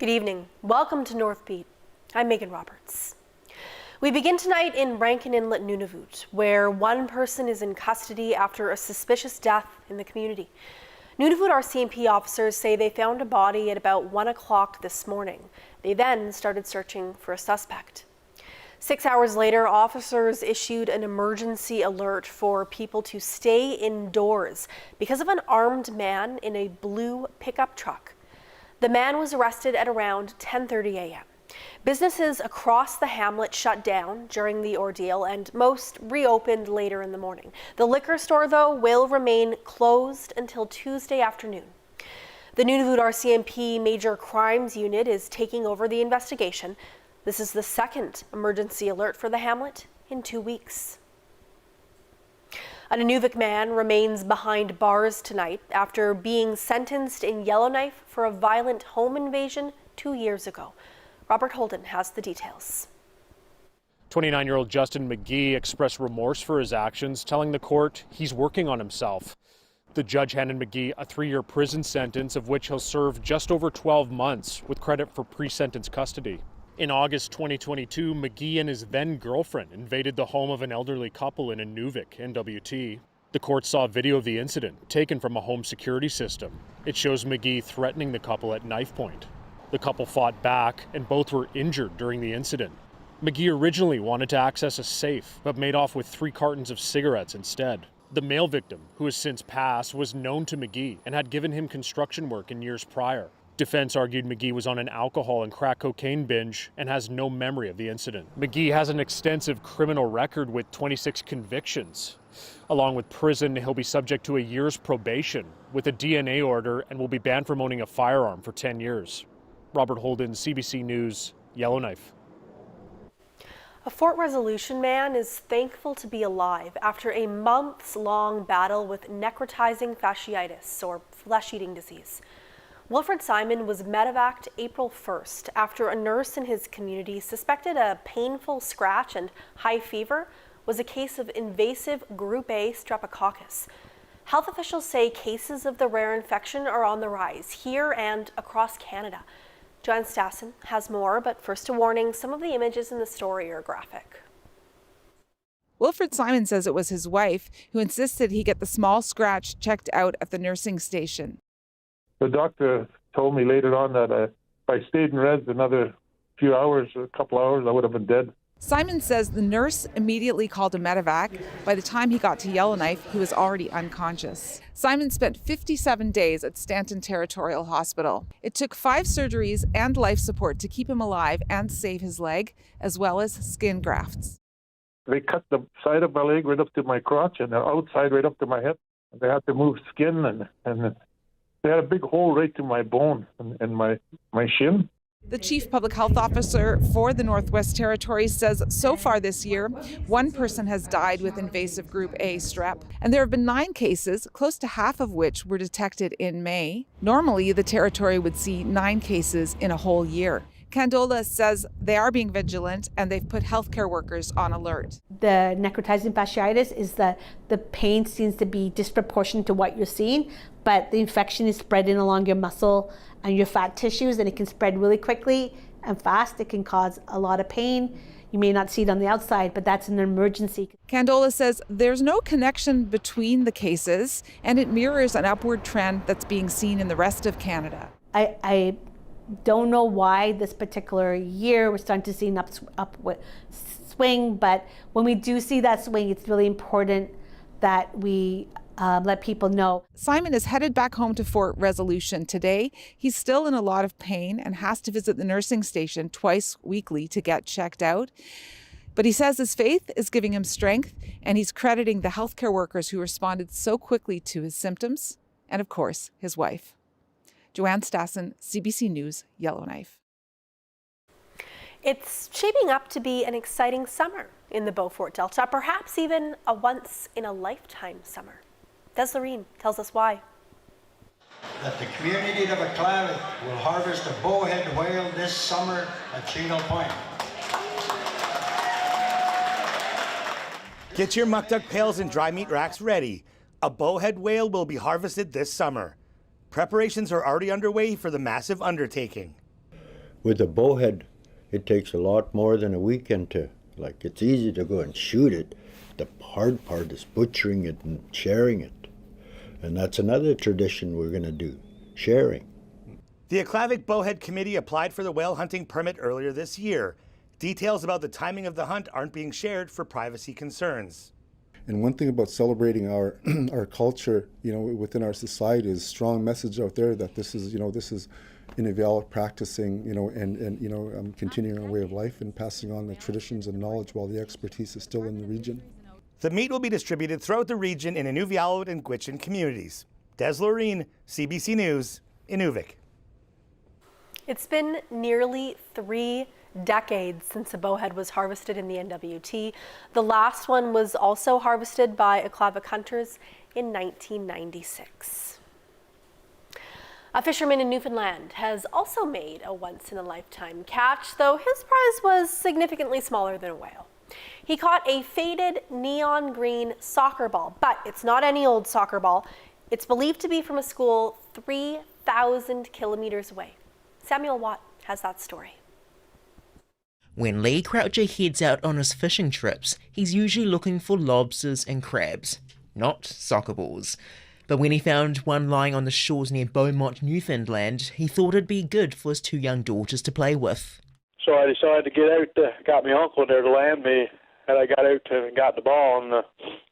Good evening. Welcome to Northbeat. I'm Megan Roberts. We begin tonight in Rankin Inlet, Nunavut, where one person is in custody after a suspicious death in the community. Nunavut RCMP officers say they found a body at about 1 o'clock this morning. They then started searching for a suspect. 6 hours later, officers issued an emergency alert for people to stay indoors because of an armed man in a blue pickup truck. The man was arrested at around 10:30 a.m. Businesses across the hamlet shut down during the ordeal and most reopened later in the morning. The liquor store, though, will remain closed until Tuesday afternoon. The Nunavut RCMP Major Crimes Unit is taking over the investigation. This is the second emergency alert for the hamlet in 2 weeks. A Nunavut man remains behind bars tonight after being sentenced in Yellowknife for a violent home invasion 2 years ago. Robert Holden has the details. 29-year-old Justin McGee expressed remorse for his actions, telling the court he's working on himself. The judge handed McGee a 3-year prison sentence, of which he'll serve just over 12 months, with credit for pre-sentence custody. In August 2022, McGee and his then-girlfriend invaded the home of an elderly couple in Inuvik, NWT. The court saw video of the incident, taken from a home security system. It shows McGee threatening the couple at knife point. The couple fought back, and both were injured during the incident. McGee originally wanted to access a safe, but made off with 3 cartons of cigarettes instead. The male victim, who has since passed, was known to McGee and had given him construction work in years prior. Defense argued McGee was on an alcohol and crack cocaine binge and has no memory of the incident. McGee has an extensive criminal record with 26 convictions. Along with prison, he'll be subject to a year's probation with a DNA order and will be banned from owning a firearm for 10 years. Robert Holden, CBC News, Yellowknife. A Fort Resolution man is thankful to be alive after a months-long battle with necrotizing fasciitis, or flesh-eating disease. Wilfred Simon was medevaced April 1st after a nurse in his community suspected a painful scratch and high fever was a case of invasive Group A streptococcus. Health officials say cases of the rare infection are on the rise here and across Canada. Joanne Stassen has more, but first a warning, some of the images in the story are graphic. Wilfred Simon says it was his wife who insisted he get the small scratch checked out at the nursing station. The doctor told me later on that if I stayed in res another few hours, a couple hours, I would have been dead. Simon says the nurse immediately called a medevac. By the time he got to Yellowknife, he was already unconscious. Simon spent 57 days at Stanton Territorial Hospital. It took 5 surgeries and life support to keep him alive and save his leg, as well as skin grafts. They cut the side of my leg right up to my crotch and the outside right up to my hip. They had to move skin and they had a big hole right to my bone and my shin. The chief public health officer for the Northwest Territories says so far this year, 1 person has died with invasive Group A strep, and there have been 9 cases, close to half of which were detected in May. Normally, the territory would see 9 cases in a whole year. Candola says they are being vigilant and they've put healthcare workers on alert. The necrotizing fasciitis is that the pain seems to be disproportionate to what you're seeing, but the infection is spreading along your muscle and your fat tissues, and it can spread really quickly and fast. It can cause a lot of pain. You may not see it on the outside, but that's an emergency. Candola says there's no connection between the cases, and it mirrors an upward trend that's being seen in the rest of Canada. I don't know why this particular year we're starting to see an upward swing, but when we do see that swing, it's really important that we let people know. Simon is headed back home to Fort Resolution today. He's still in a lot of pain and has to visit the nursing station twice weekly to get checked out. But he says his faith is giving him strength, and he's crediting the healthcare workers who responded so quickly to his symptoms, and of course, his wife. Joanne Stassen, CBC News, Yellowknife. It's shaping up to be an exciting summer in the Beaufort Delta, perhaps even a once-in-a-lifetime summer. Des Loreen tells us why. That the community of Aklavik will harvest a bowhead whale this summer at Shingle Point. Get your muck duck pails and dry meat racks ready. A bowhead whale will be harvested this summer. Preparations are already underway for the massive undertaking. With a bowhead, it takes a lot more than a weekend to, like, it's easy to go and shoot it. The hard part is butchering it and sharing it. And that's another tradition we're going to do, sharing. The Aklavik Bowhead Committee applied for the whale hunting permit earlier this year. Details about the timing of the hunt aren't being shared for privacy concerns. And one thing about celebrating our our culture, within our society is a strong message out there that this is Inuvialuit practicing, and continuing our way of life and passing on the traditions and knowledge while the expertise is still in the region. The meat will be distributed throughout the region in Inuvialuit and Gwich'in communities. Des Loreen, CBC News, Inuvik. It's been nearly 3 decades since a bowhead was harvested in the NWT. The last one was also harvested by Aklavik hunters in 1996. A fisherman in Newfoundland has also made a once-in-a-lifetime catch, though his prize was significantly smaller than a whale. He caught a faded neon green soccer ball, but it's not any old soccer ball. It's believed to be from a school 3,000 kilometers away. Samuel Watt has that story. When Lee Croucher heads out on his fishing trips, he's usually looking for lobsters and crabs, not soccer balls. But when he found one lying on the shores near Beaumont, Newfoundland, he thought it'd be good for his 2 young daughters to play with. So I decided to get out, got my uncle there to land me, and I got out and got the ball, and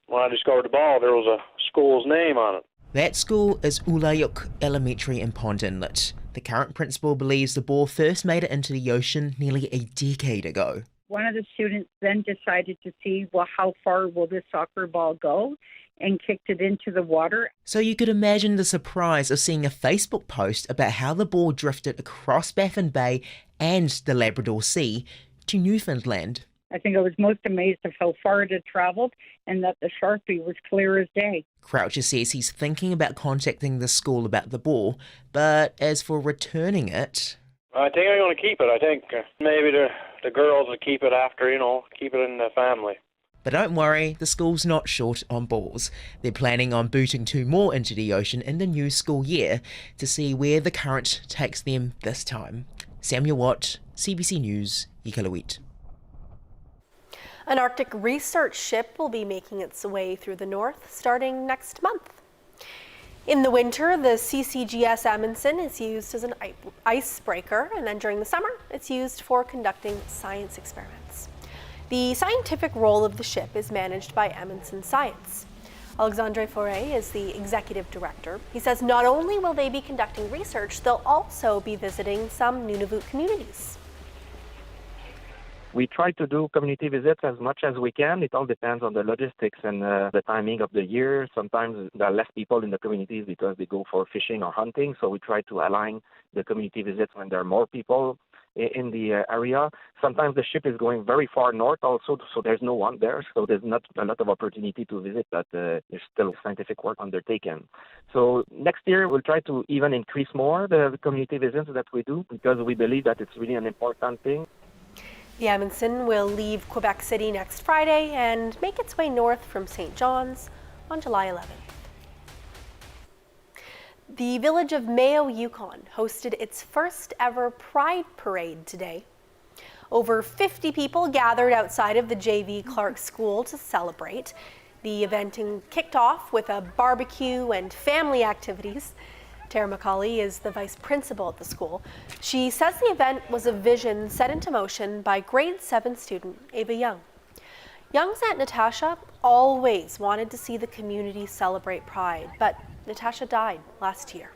when I discovered the ball, there was a school's name on it. That school is Ulayuk Elementary in Pond Inlet. The current principal believes the ball first made it into the ocean nearly a decade ago. One of the students then decided to see, well, how far will this soccer ball go, and kicked it into the water. So you could imagine the surprise of seeing a Facebook post about how the ball drifted across Baffin Bay and the Labrador Sea to Newfoundland. I think I was most amazed of how far it had traveled and that the Sharpie was clear as day. Croucher says he's thinking about contacting the school about the ball, but as for returning it... I think I'm going to keep it. I think maybe the girls will keep it after, keep it in the family. But don't worry, the school's not short on balls. They're planning on booting 2 more into the ocean in the new school year to see where the current takes them this time. Samuel Watt, CBC News, Iqaluit. An Arctic research ship will be making its way through the north starting next month. In the winter, the CCGS Amundsen is used as an icebreaker, and then during the summer, it's used for conducting science experiments. The scientific role of the ship is managed by Amundsen Science. Alexandre Faure is the executive director. He says not only will they be conducting research, they'll also be visiting some Nunavut communities. We try to do community visits as much as we can. It all depends on the logistics and the timing of the year. Sometimes there are less people in the communities because they go for fishing or hunting, so we try to align the community visits when there are more people in the area. Sometimes the ship is going very far north also, so there's no one there, so there's not a lot of opportunity to visit, but there's still scientific work undertaken. So next year we'll try to even increase more the community visits that we do, because we believe that it's really an important thing. The Amundsen will leave Quebec City next Friday and make its way north from St. John's on July 11th. The village of Mayo, Yukon hosted its first ever Pride Parade today. Over 50 people gathered outside of the J.V. Clark School to celebrate. The event kicked off with a barbecue and family activities. Tara McCauley is the vice principal at the school. She says the event was a vision set into motion by grade 7 student Ava Young. Young's Aunt Natasha always wanted to see the community celebrate Pride, but Natasha died last year.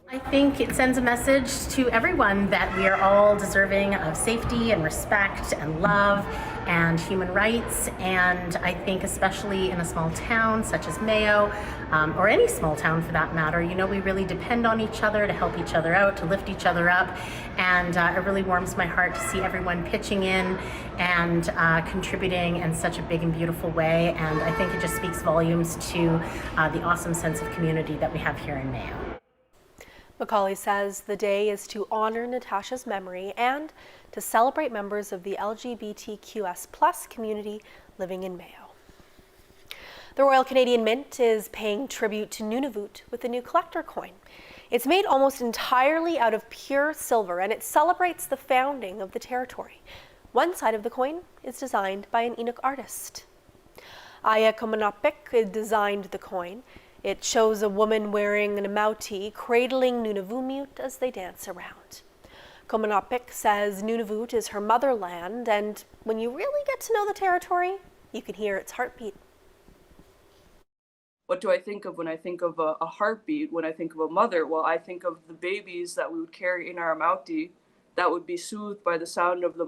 I think it sends a message to everyone that we are all deserving of safety and respect and love and human rights, and I think especially in a small town such as Mayo, or any small town for that matter, we really depend on each other to help each other out, to lift each other up, and it really warms my heart to see everyone pitching in and contributing in such a big and beautiful way, and I think it just speaks volumes to the awesome sense of community that we have here in Mayo. McCauley says the day is to honor Natasha's memory and to celebrate members of the LGBTQS+ community living in Mayo. The Royal Canadian Mint is paying tribute to Nunavut with a new collector coin. It's made almost entirely out of pure silver, and it celebrates the founding of the territory. One side of the coin is designed by an Inuk artist. Aya Komanapik designed the coin. It shows a woman wearing an amauti cradling Nunavumut as they dance around. Komanapik says Nunavut is her motherland, and when you really get to know the territory, you can hear its heartbeat. What do I think of when I think of a heartbeat? When I think of a mother, well, I think of the babies that we would carry in our amauti that would be soothed by the sound of the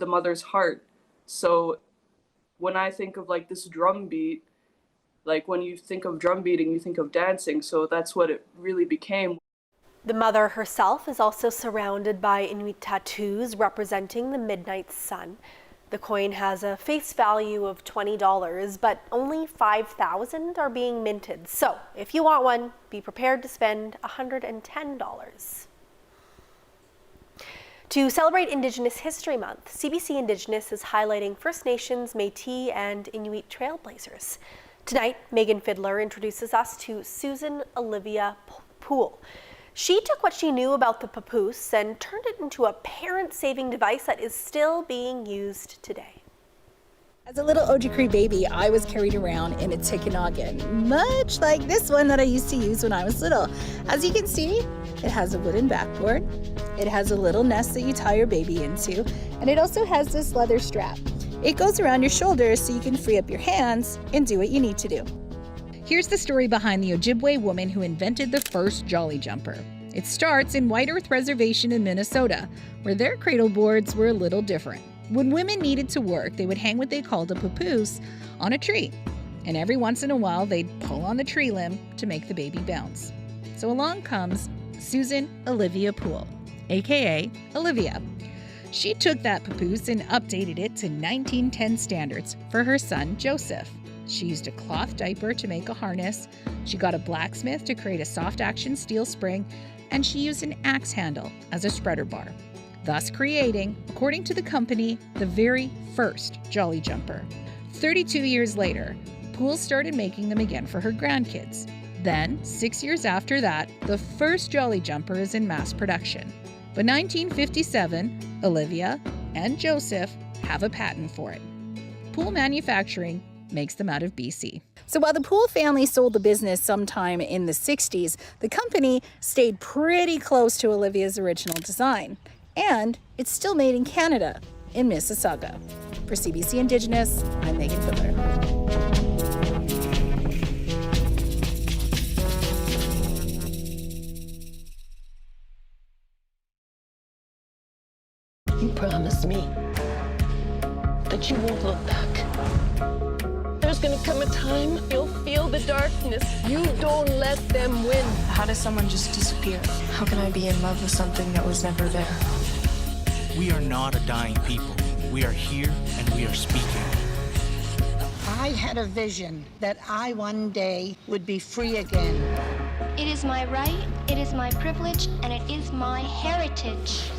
mother's heart. So when I think of like this drum beat, like when you think of drum beating, you think of dancing. So that's what it really became. The mother herself is also surrounded by Inuit tattoos representing the midnight sun. The coin has a face value of $20, but only 5,000 are being minted. So if you want one, be prepared to spend $110. To celebrate Indigenous History Month, CBC Indigenous is highlighting First Nations, Métis, and Inuit trailblazers. Tonight, Megan Fiddler introduces us to Susan Olivia Poole. She took what she knew about the papoose and turned it into a parent-saving device that is still being used today. As a little Ojibwe baby, I was carried around in a tikanoggin, much like this one that I used to use when I was little. As you can see, it has a wooden backboard, it has a little nest that you tie your baby into, and it also has this leather strap. It goes around your shoulders so you can free up your hands and do what you need to do. Here's the story behind the Ojibwe woman who invented the first Jolly Jumper. It starts in White Earth Reservation in Minnesota, where their cradle boards were a little different. When women needed to work, they would hang what they called a papoose on a tree. And every once in a while, they'd pull on the tree limb to make the baby bounce. So along comes Susan Olivia Poole, aka Olivia. She took that papoose and updated it to 1910 standards for her son, Joseph. She used a cloth diaper to make a harness, she got a blacksmith to create a soft-action steel spring, and she used an axe handle as a spreader bar, thus creating, according to the company, the very first Jolly Jumper. 32 years later, Poole started making them again for her grandkids. Then, 6 years after that, the first Jolly Jumper is in mass production. But 1957, Olivia and Joseph have a patent for it. Poole Manufacturing makes them out of BC. So while the Poole family sold the business sometime in the 60s, the company stayed pretty close to Olivia's original design. And it's still made in Canada, in Mississauga. For CBC Indigenous, I'm Megan Fiddler. You promised me that you won't look back. There's gonna come a time you'll feel the darkness. You don't let them win. How does someone just disappear? How can I be in love with something that was never there? We are not a dying people. We are here and we are speaking. I had a vision that I one day would be free again. It is my right, it is my privilege, and it is my heritage.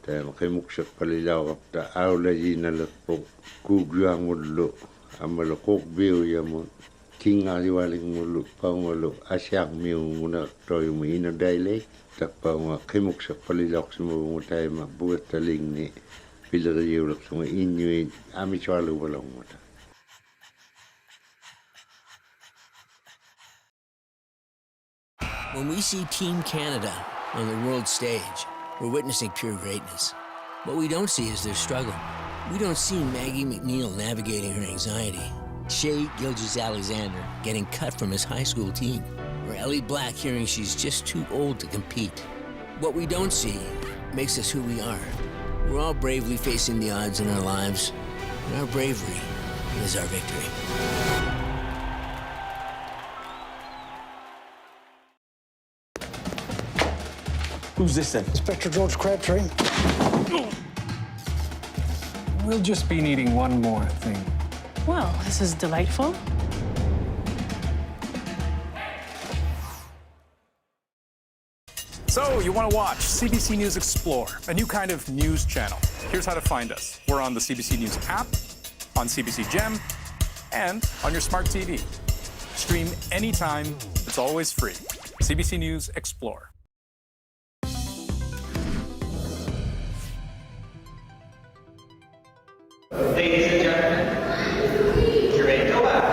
Makimuksak palilaw ta awla yinalat po kugyang mulo amalo kok biu yamo kinga liwaling mulo pangolo asyang miu muna toy muina daily ta pang kimuksak palilaw sumo mutay mabuat taling ni pilariyo lak sumo inuit amichwalu walang muta. When we see Team Canada on the world stage, we're witnessing pure greatness. What we don't see is their struggle. We don't see Maggie McNeil navigating her anxiety, Shea Gilgis-Alexander getting cut from his high school team, or Ellie Black hearing she's just too old to compete. What we don't see makes us who we are. We're all bravely facing the odds in our lives, and our bravery is our victory. Who's this then? Inspector George Crabtree. We'll just be needing one more thing. Well, this is delightful. So, you want to watch CBC News Explore, a new kind of news channel. Here's how to find us. We're on the CBC News app, on CBC Gem, and on your smart TV. Stream anytime, it's always free. CBC News Explore. Ladies and gentlemen, you ready to go out?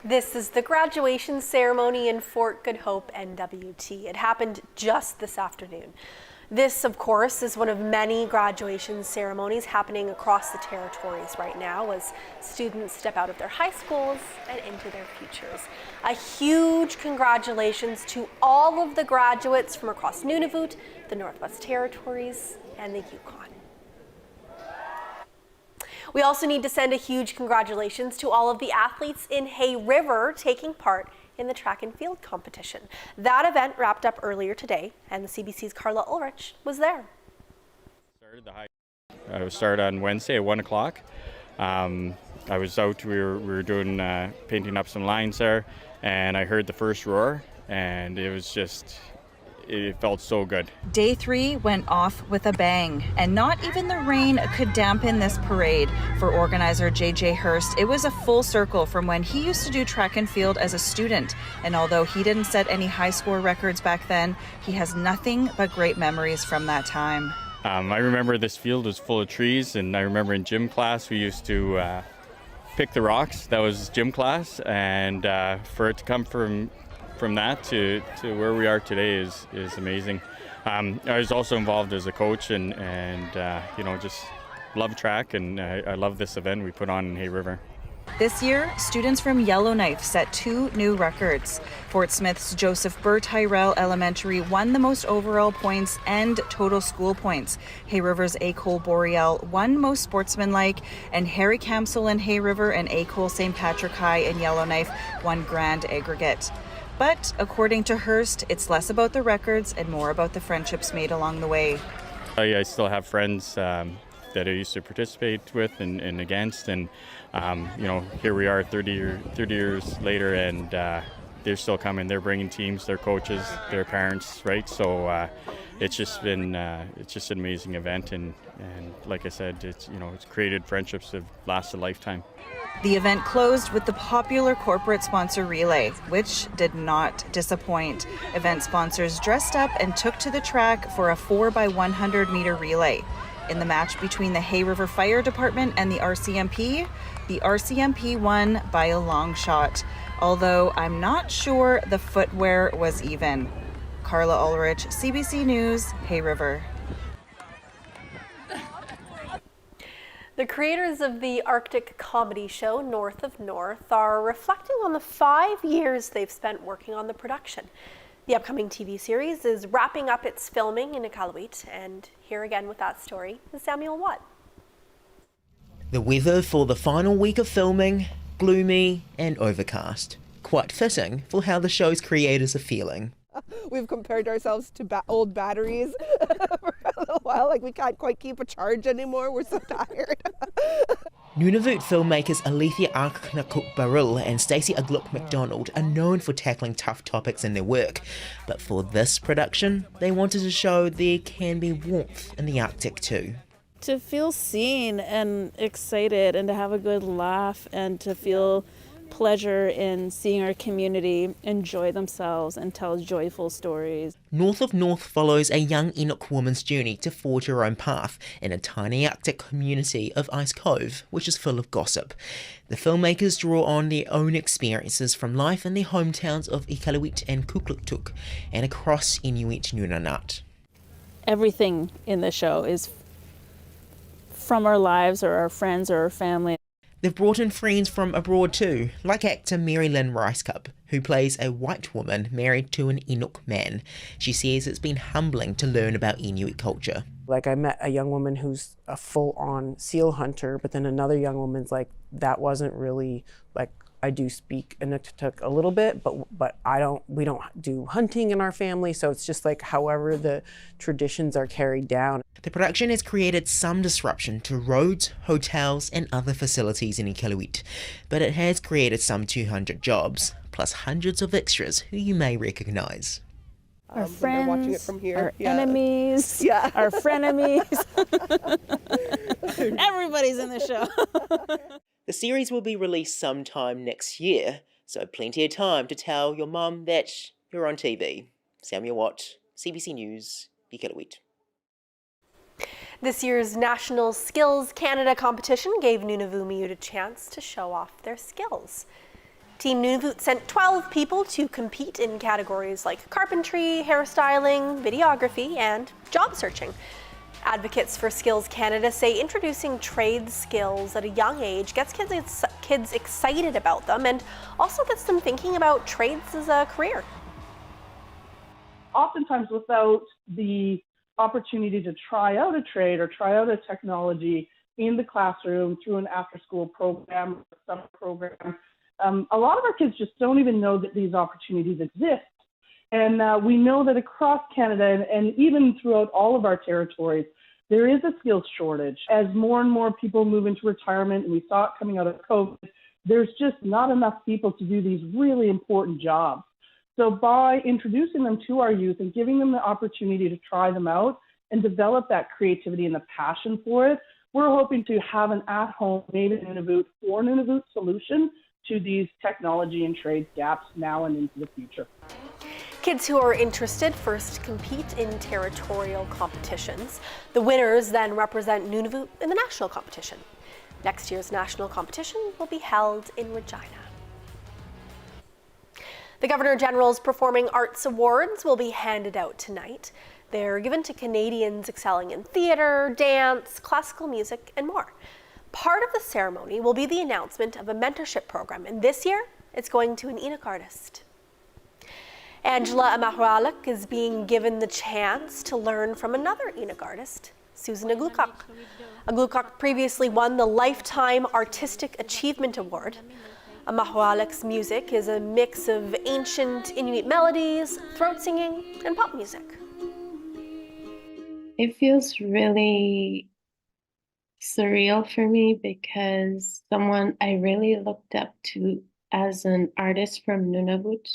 This is the graduation ceremony in Fort Good Hope, NWT. It happened just this afternoon. This, of course, is one of many graduation ceremonies happening across the territories right now as students step out of their high schools and into their futures. A huge congratulations to all of the graduates from across Nunavut, the Northwest Territories, and the Yukon. We also need to send a huge congratulations to all of the athletes in Hay River taking part in the track and field competition. That event wrapped up earlier today, and the CBC's Carla Ulrich was there. I started on Wednesday at 1 o'clock. I was out, we were doing, painting up some lines there, and I heard the first roar, and it felt so good. Day 3 went off with a bang, and not even the rain could dampen this parade. For organizer JJ Hurst, it was a full circle from when he used to do track and field as a student. And although he didn't set any high score records back then, he has nothing but great memories from that time. I remember this field was full of trees, and I remember in gym class we used to pick the rocks. That was gym class, and for it to come from that to where we are today is amazing. I was also involved as a coach and just love track, and I love this event we put on in Hay River. This year, students from Yellowknife set 2 new records. Fort Smith's Joseph Burr Tyrell Elementary won the most overall points and total school points. Hay River's Acole Boreal won most sportsmanlike, and Harry Camsell in Hay River and Acole St. Patrick High in Yellowknife won grand aggregate. But according to Hurst, it's less about the records and more about the friendships made along the way. I still have friends that I used to participate with and against, and here we are 30 years later, and they're still coming. They're bringing teams, their coaches, their parents, right? So it's just been an amazing event, and like I said, it's created friendships that last a lifetime. The event closed with the popular corporate sponsor relay, which did not disappoint. Event sponsors dressed up and took to the track for a 4x100 meter relay. In the match between the Hay River Fire Department and the RCMP won by a long shot, although I'm not sure the footwear was even. Carla Ulrich, CBC News, Hay River. The creators of the Arctic comedy show North of North are reflecting on the 5 years they've spent working on the production. The upcoming TV series is wrapping up its filming in Iqaluit, and here again with that story is Samuel Watt. The weather for the final week of filming, gloomy and overcast. Quite fitting for how the show's creators are feeling. We've compared ourselves to old batteries for a little while. Like, we can't quite keep a charge anymore. We're so tired. Nunavut filmmakers Alethea Arknakuk-Baril and Stacey Agluck McDonald are known for tackling tough topics in their work, but for this production, they wanted to show there can be warmth in the Arctic too. To feel seen and excited and to have a good laugh and to feel pleasure in seeing our community enjoy themselves and tell joyful stories. North of North follows a young Inuk woman's journey to forge her own path in a tiny Arctic community of Ice Cove, which is full of gossip. The filmmakers draw on their own experiences from life in their hometowns of Iqaluit and Kugluktuk and across Inuit Nunanut. Everything in the show is from our lives or our friends or our family. They've brought in friends from abroad too, like actor Mary Lynn Ricecup, who plays a white woman married to an Inuk man. She says it's been humbling to learn about Inuit culture. Like, I met a young woman who's a full-on seal hunter, but then another young woman's like, that wasn't really like I do speak Inuktitut a little bit, but we don't do hunting in our family, so it's just like however the traditions are carried down. The production has created some disruption to roads, hotels, and other facilities in Iqaluit, but it has created some 200 jobs, plus hundreds of extras who you may recognise. Our They're watching it friends, from here. our Yeah. enemies, Yeah. our frenemies. Everybody's in the show. The series will be released sometime next year, so plenty of time to tell your mum that you're on TV. Samuel Watt, CBC News, Iqaluit. This year's National Skills Canada competition gave Nunavut a chance to show off their skills. Team Nunavut sent 12 people to compete in categories like carpentry, hairstyling, videography, and job searching. Advocates for Skills Canada say introducing trade skills at a young age gets kids excited about them and also gets them thinking about trades as a career. Oftentimes without the opportunity to try out a trade or try out a technology in the classroom through an after-school program or summer program, a lot of our kids just don't even know that these opportunities exist. And we know that across Canada and even throughout all of our territories, there is a skills shortage. As more and more people move into retirement, and we saw it coming out of COVID, there's just not enough people to do these really important jobs. So by introducing them to our youth and giving them the opportunity to try them out and develop that creativity and the passion for it, we're hoping to have an at-home made in Nunavut for Nunavut solution to these technology and trade gaps now and into the future. Kids who are interested first compete in territorial competitions. The winners then represent Nunavut in the national competition. Next year's national competition will be held in Regina. The Governor General's Performing Arts Awards will be handed out tonight. They're given to Canadians excelling in theatre, dance, classical music, and more. Part of the ceremony will be the announcement of a mentorship program, and this year it's going to an Inuk artist. Angela Amahralik is being given the chance to learn from another Inuk artist, Susan Aglukak. Aglukak previously won the Lifetime Artistic Achievement Award. Amahralik's music is a mix of ancient Inuit melodies, throat singing, and pop music. It feels really surreal for me because someone I really looked up to as an artist from Nunavut,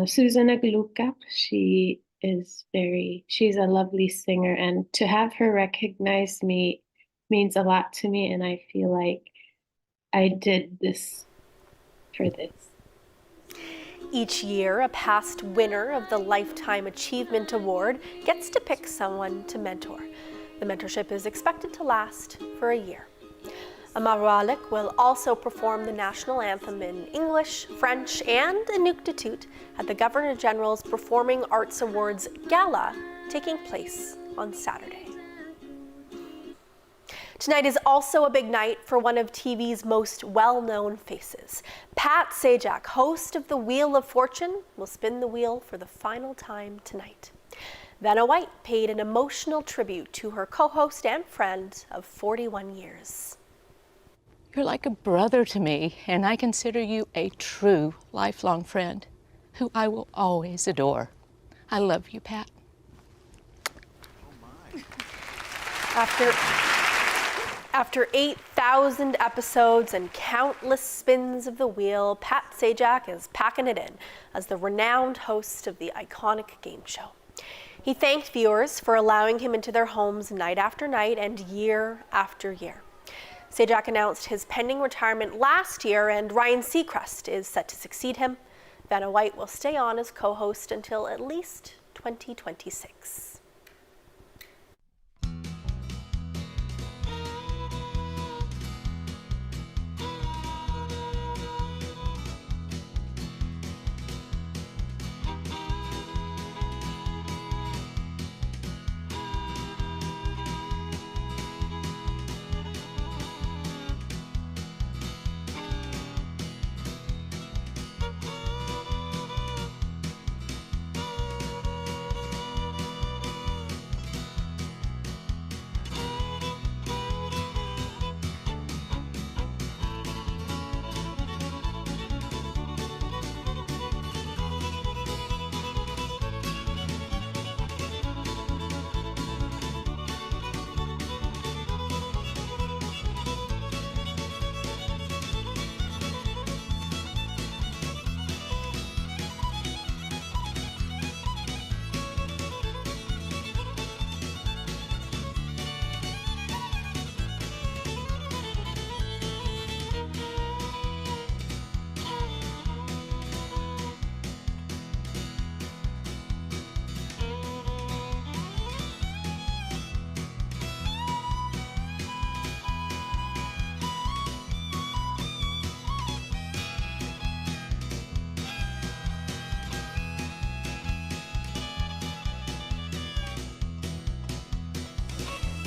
Susan Aglukak, she's a lovely singer, and to have her recognize me means a lot to me, and I feel like I did this for this. Each year, a past winner of the Lifetime Achievement Award gets to pick someone to mentor. The mentorship is expected to last for a year. Amahralik will also perform the national anthem in English, French, and Inuktitut at the Governor General's Performing Arts Awards Gala taking place on Saturday. Tonight is also a big night for one of TV's most well-known faces. Pat Sajak, host of The Wheel of Fortune, will spin the wheel for the final time tonight. Vanna White paid an emotional tribute to her co-host and friend of 41 years. You're like a brother to me, and I consider you a true lifelong friend who I will always adore. I love you, Pat. After 8,000 episodes and countless spins of the wheel, Pat Sajak is packing it in as the renowned host of the iconic game show. He thanked viewers for allowing him into their homes night after night and year after year. Sajak announced his pending retirement last year, and Ryan Seacrest is set to succeed him. Vanna White will stay on as co-host until at least 2026.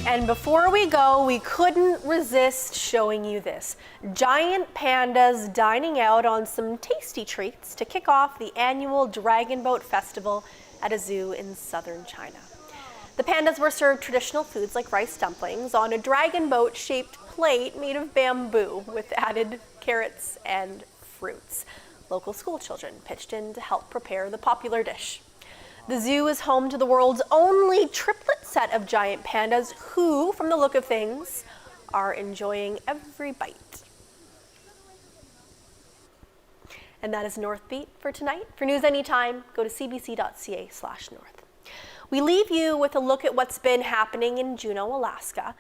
And before we go, we couldn't resist showing you this. Giant pandas dining out on some tasty treats to kick off the annual Dragon Boat Festival at a zoo in southern China. The pandas were served traditional foods like rice dumplings on a dragon boat-shaped plate made of bamboo with added carrots and fruits. Local school children pitched in to help prepare the popular dish. The zoo is home to the world's only triplet set of giant pandas who, from the look of things, are enjoying every bite. And that is Northbeat for tonight. For news anytime, go to cbc.ca/north. We leave you with a look at what's been happening in Juneau, Alaska.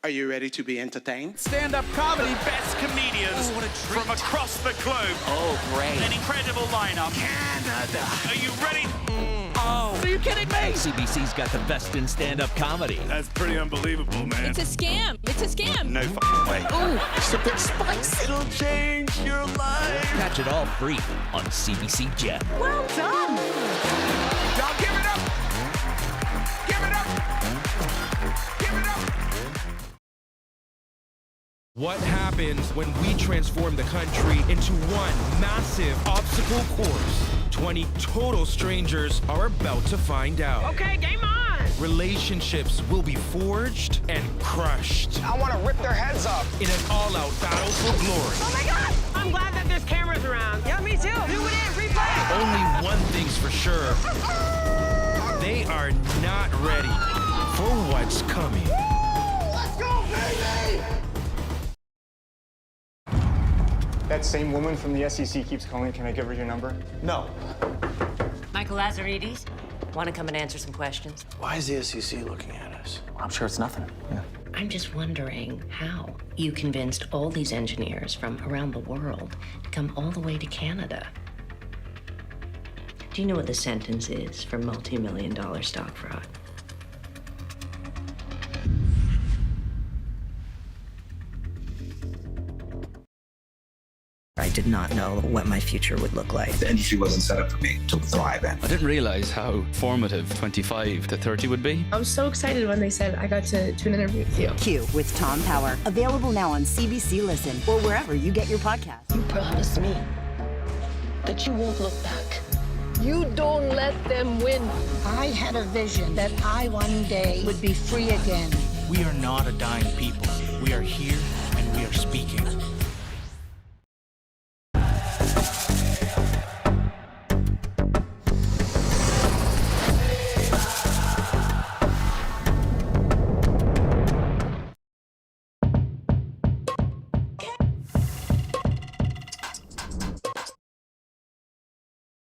Are you ready to be entertained? Stand-up comedy, best comedians from across the globe. Oh, great. An incredible lineup. Canada. Are you ready? Oh. Are you kidding me? CBC's got the best in stand-up comedy. That's pretty unbelievable, man. It's a scam. It's a scam. No f***ing way. Oh, It's a bit spicy. It'll change your life. Catch it all free on CBC Gem. well done. Y'all give it up. Give it up. Give it up. What happens when we transform the country into one massive obstacle course? 20 total strangers are about to find out. Okay, game on. Relationships will be forged and crushed I want to rip their heads off. in an all-out battle for glory. Oh my God. I'm glad that there's cameras around. Yeah, me too. Do it in. Replay. Only one thing's for sure. They are not ready for what's coming. Let's go, baby! That same woman from the SEC keeps calling. Can I give her your number? No. Michael Lazaridis, want to come and answer some questions? Why is the SEC looking at us? I'm sure it's nothing. Yeah. I'm just wondering how you convinced all these engineers from around the world to come all the way to Canada. Do you know what the sentence is for multi-million-dollar stock fraud? I did not know what my future would look like. The industry wasn't set up for me to thrive in. I didn't realize how formative 25 to 30 would be. I was so excited when they said I got to do an interview with you. Q with Tom Power. Available now on CBC Listen or wherever you get your podcasts. You promised me that you won't look back. You don't let them win. I had a vision that I one day would be free again. We are not a dying people. We are here and we are speaking.